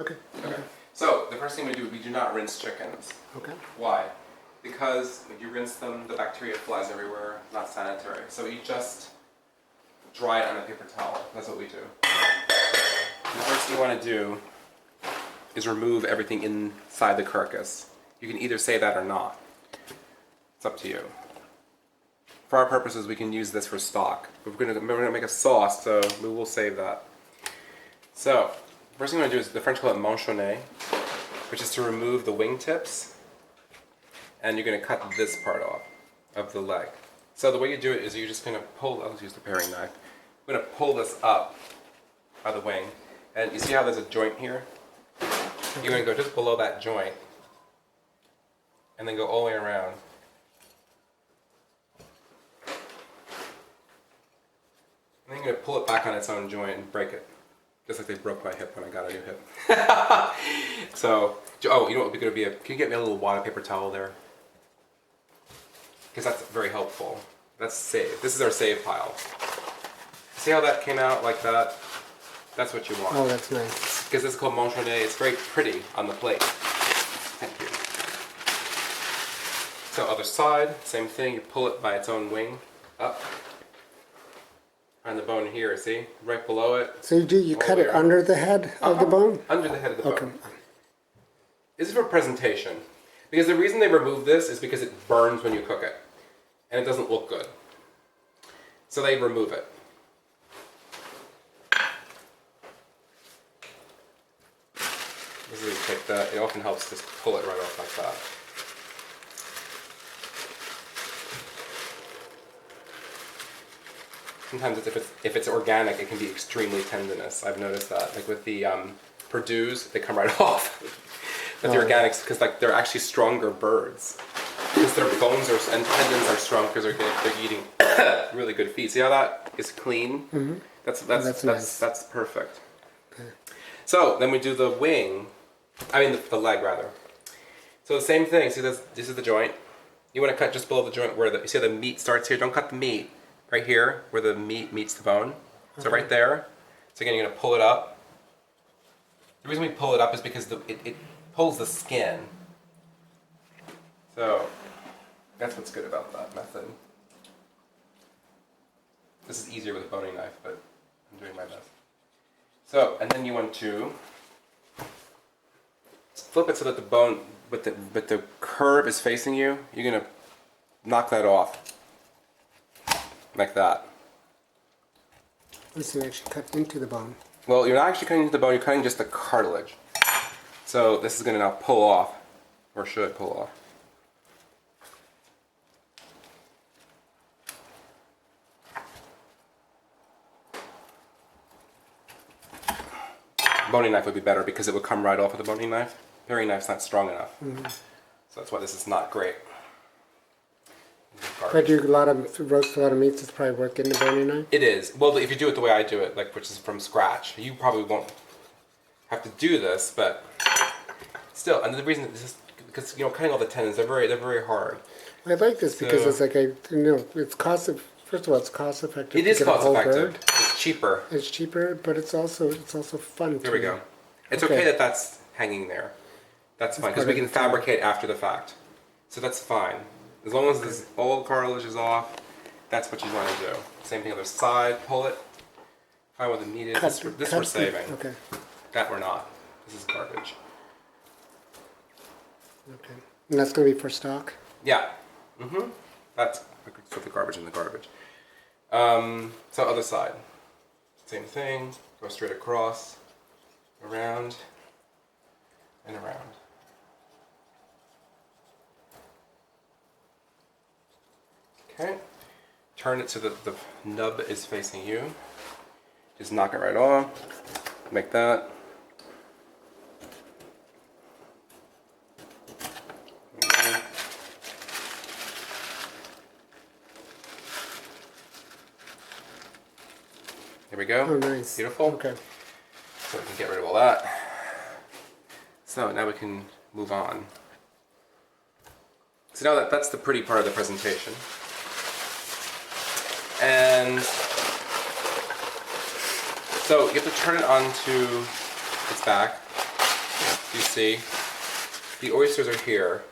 Okay. Okay. So the first thing we do not rinse chickens. Okay. Why? Because when you rinse them, the bacteria flies everywhere, not sanitary. So you just dry it on a paper towel. That's what we do. The first thing you want to do is remove everything inside the carcass. You can either say that or not. It's up to you. For our purposes, we can use this for stock. But we're gonna make a sauce, so we will save that. So, first thing I'm gonna do is the French call it manchonnet, which is to remove the wing tips, and you're gonna cut this part off of the leg. So the way you do it is you're just gonna pull. I'll use the paring knife. I'm gonna pull this up by the wing, and you see how there's a joint here? You're gonna go just below that joint, and then go all the way around. And then you're gonna pull it back on its own joint and break it. Just like they broke my hip when I got a new hip. So, oh, you know what would be good? Can you get me a little water paper towel there? Because that's very helpful. That's save. This is our save pile. See how that came out like that? That's what you want. Oh, that's nice. Because this is called manchonnet. It's very pretty on the plate. Thank you. So other side, same thing. You pull it by its own wing up. On the bone here, see? Right below it. So you cut it under the head of the bone? Under the head of the Okay. bone. This is for presentation. Because the reason they remove this is because it burns when you cook it. And it doesn't look good. So they remove it. This is how you take that. It often helps just pull it right off like that. Sometimes if it's organic, it can be extremely tendinous. I've noticed that. Like with the Purdue's, they come right off. But the organics, because like they're actually stronger birds. Because their bones and tendons are strong because they're eating really good feed. See how that is clean? Mm-hmm. That's nice. That's perfect. Okay. So then we do the wing. I mean the leg rather. So the same thing. See this is the joint. You want to cut just below the joint where you see the meat starts here. Don't cut the meat. Right here, where the meat meets the bone. So right there. So again, you're gonna pull it up. The reason we pull it up is because it pulls the skin. So that's what's good about that method. This is easier with a boning knife, but I'm doing my best. So, and then you want to flip it so that the bone, but the curve is facing you. You're gonna knock that off. Like that. So you actually cut into the bone. Well, you're not actually cutting into the bone, you're cutting just the cartilage. So this is going to now pull off, or should pull off. Boning knife would be better because it would come right off with a boning knife. Paring knife's not strong enough. Mm-hmm. So that's why this is not great. If I do roast a lot of meats, it's probably worth getting a boning knife? It is. Well, if you do it the way I do it, like which is from scratch, you probably won't have to do this, but still, and the reason is because cutting all the tendons, they're very hard. I like this because it's like it's cost effective. It is to get a cost whole effective. bird. It's cheaper. It's cheaper, but it's also fun. There we go. It's okay that that's hanging there. That's fine because we can fabricate after the fact, so that's fine. As long as this old cartilage is off, that's what you want to do. Same thing other side, pull it, find where the meat is. This we're saving. Okay. That we're not. This is garbage. Okay. And that's going to be for stock? Yeah. Mm-hmm. That's for the garbage in the garbage. So other side. Same thing. Go straight across, around, and around. Okay, turn it so that the nub is facing you. Just knock it right off, like that. There we go. Oh, nice. Beautiful. Okay. So we can get rid of all that. So now we can move on. So now that's the pretty part of the presentation. And so you have to turn it onto its back. You see, the oysters are here.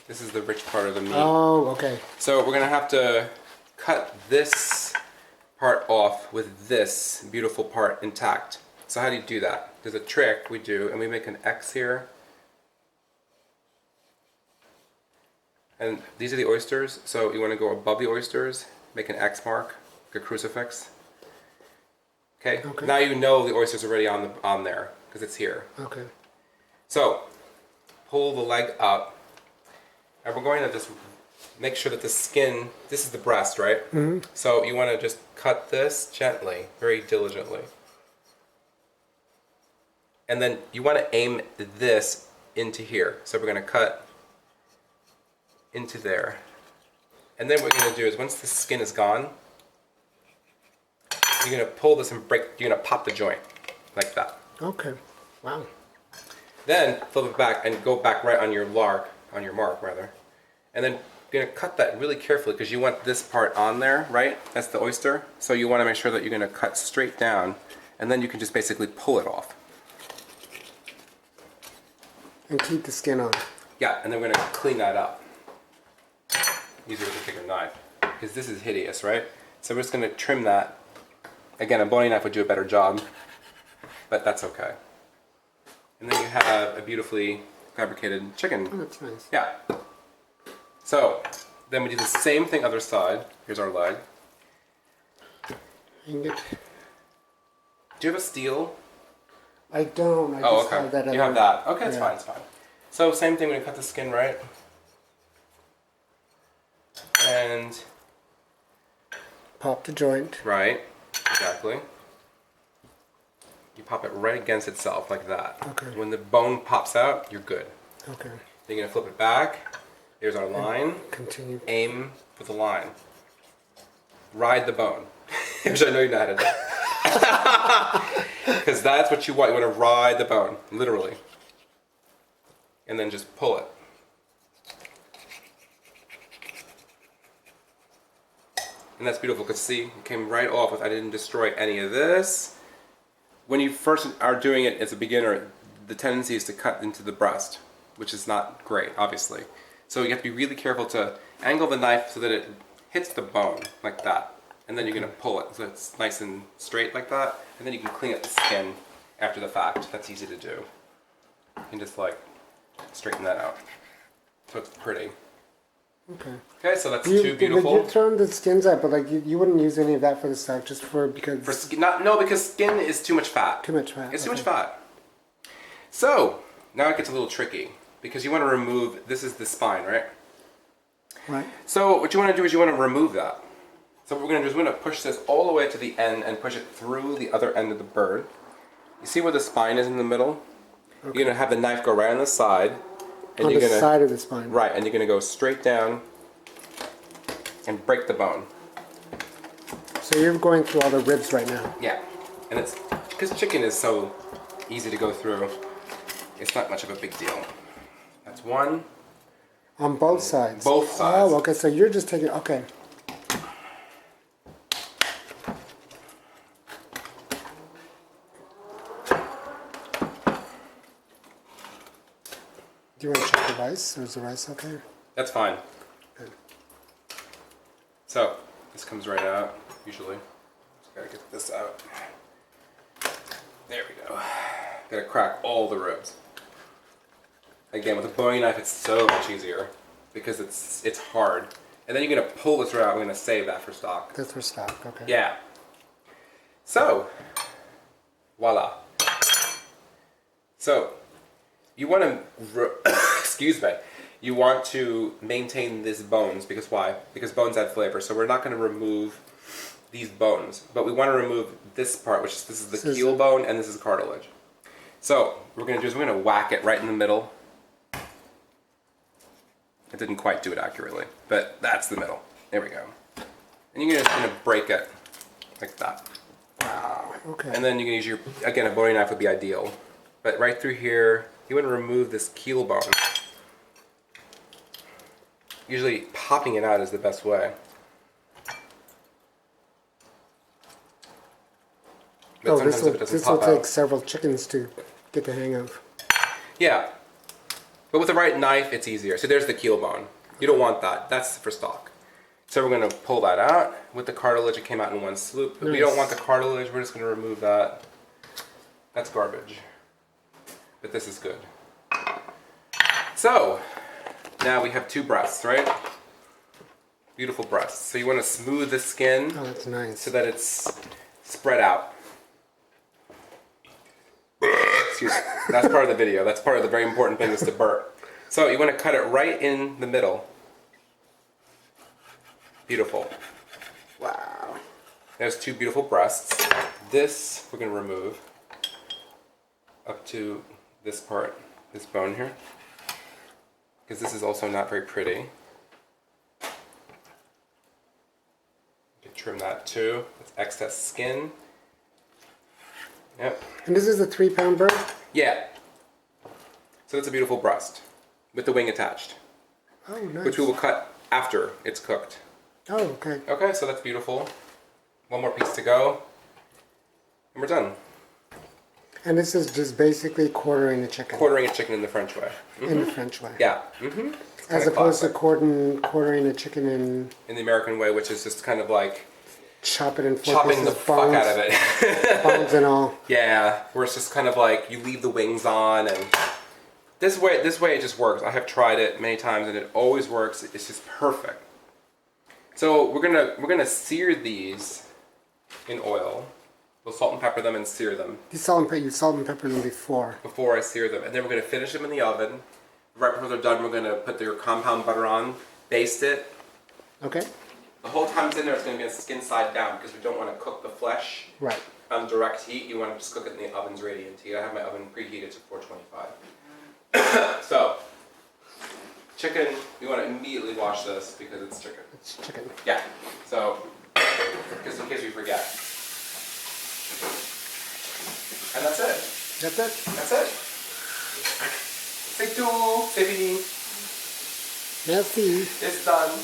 This is the rich part of the meat. Oh, okay. So we're gonna have to cut this part off with this beautiful part intact. So how do you do that? There's a trick we do, and we make an X here. And these are the oysters, so you want to go above the oysters, make an X mark, like a crucifix. Okay? Now you know the oyster's already on there, because it's here. Okay. So, pull the leg up, and we're going to just make sure that the skin, this is the breast, right? Mm-hmm. So you want to just cut this gently, very diligently. And then you want to aim this into here. So we're going to cut into there. And then what we're going to do is once the skin is gone, you're going to pull this and break, you're going to pop the joint like that. Okay. Wow. Then flip it back and go back right on your mark. And then you're going to cut that really carefully because you want this part on there, right? That's the oyster. So you want to make sure that you're going to cut straight down, and then you can just basically pull it off. And keep the skin on. Yeah, and then we're going to clean that up. Easier with a bigger knife, because this is hideous, right? So we're just going to trim that. Again, a boning knife would do a better job, but that's okay. And then you have a beautifully fabricated chicken. Oh, that's nice. Yeah. So, then we do the same thing other side. Here's our leg. Hang it. Do you have a steel? I don't. I Oh, just okay. have that. You have that. Okay, it's fine, it's fine. So, same thing, we're going to cut the skin right. And... Pop the joint. Right, exactly. You pop it right against itself, like that. Okay. When the bone pops out, you're good. Okay. Then you're going to flip it back. Here's our line. Continue. Aim for the line. Ride the bone. Which I know you know how to do. Because that's what you want. You want to ride the bone, literally. And then just pull it. And that's beautiful because see, it came right off with, I didn't destroy any of this. When you first are doing it as a beginner, the tendency is to cut into the breast, which is not great, obviously. So you have to be really careful to angle the knife so that it hits the bone, like that. And then you're going to pull it so it's nice and straight like that. And then you can clean up the skin after the fact. That's easy to do. You can just like straighten that out. So it's pretty. Okay. Okay, so that's too beautiful. You're throwing the skins out, but like you wouldn't use any of that for the stock, just because. For skin, no, because skin is too much fat. Too much fat. It's too much fat. So now it gets a little tricky because you want to remove. This is the spine, right? Right. So what you want to do is you want to remove that. So what we're going to do is we're going to push this all the way to the end and push it through the other end of the bird. You see where the spine is in the middle? Okay. You're going to have the knife go right on the side. And on you're the gonna, side of the spine. Right, and you're going to go straight down and break the bone. So you're going through all the ribs right now? Yeah, and it's because chicken is so easy to go through, it's not much of a big deal. That's one. On both sides? Both sides. Oh, okay, so you're just taking, okay. Do you want to check the rice, or is the rice okay? That's fine. Good. So, this comes right out, usually. Just gotta get this out. There we go. Gotta crack all the ribs. Again, with a boning knife, it's so much easier because it's hard. And then you're gonna pull this out. I'm gonna save that for stock. That's for stock, okay. Yeah. So, voila. So, you want to, excuse me, you want to maintain these bones because why? Because bones add flavor. So we're not going to remove these bones, but we want to remove this part, which is this is the keel bone and this is cartilage. So what we're going to do is we're going to whack it right in the middle. I didn't quite do it accurately, but that's the middle. There we go. And you're just going to break it like that. Wow. Okay. And then you can use your, again, a boning knife would be ideal. But right through here, you want to remove this keel bone. Usually popping it out is the best way. But this will pop take out. several chickens to get the hang of. Yeah. But with the right knife, it's easier. So there's the keel bone. You don't want that. That's for stock. So we're going to pull that out. With the cartilage, it came out in one swoop. But we don't want the cartilage. We're just going to remove that. That's garbage. But this is good. So, now we have 2 breasts, right? Beautiful breasts. So you want to smooth the skin. Oh, that's nice. So that it's spread out. Excuse me. That's part of the video. That's part of the very important thing is to burp. So you want to cut it right in the middle. Beautiful. Wow. There's 2 beautiful breasts. This we're going to remove up to this part, this bone here. Because this is also not very pretty. You can trim that too. That's excess skin. Yep. And this is a 3-pound bird? Yeah. So that's a beautiful breast with the wing attached. Oh, nice. Which we will cut after it's cooked. Oh, okay. Okay, so that's beautiful. One more piece to go. And we're done. And this is just basically quartering the chicken. Quartering a chicken in the French way. In the French way. Yeah. As opposed to quartering the chicken in the American way, which is just kind of like chop it in 4 chopping pieces, the fuck out of it. bones and all. Yeah, where it's just kind of like you leave the wings on, and this way it just works. I have tried it many times and it always works. It's just perfect. So we're gonna sear these in oil. We'll salt and pepper them and sear them. You salt and pepper them before I sear them, and then we're gonna finish them in the oven. Right before they're done, we're gonna put your compound butter on, baste it. Okay. The whole time it's in there, it's going to be skin side down because we don't want to cook the flesh on direct heat. You want to just cook it in the oven's radiant heat. I have my oven preheated to 425. So, chicken, you want to immediately wash this because it's chicken. It's chicken. Yeah. So, just in case we forget. And that's it. That's it? That's it. C'est tout. C'est fini. Merci. It's done.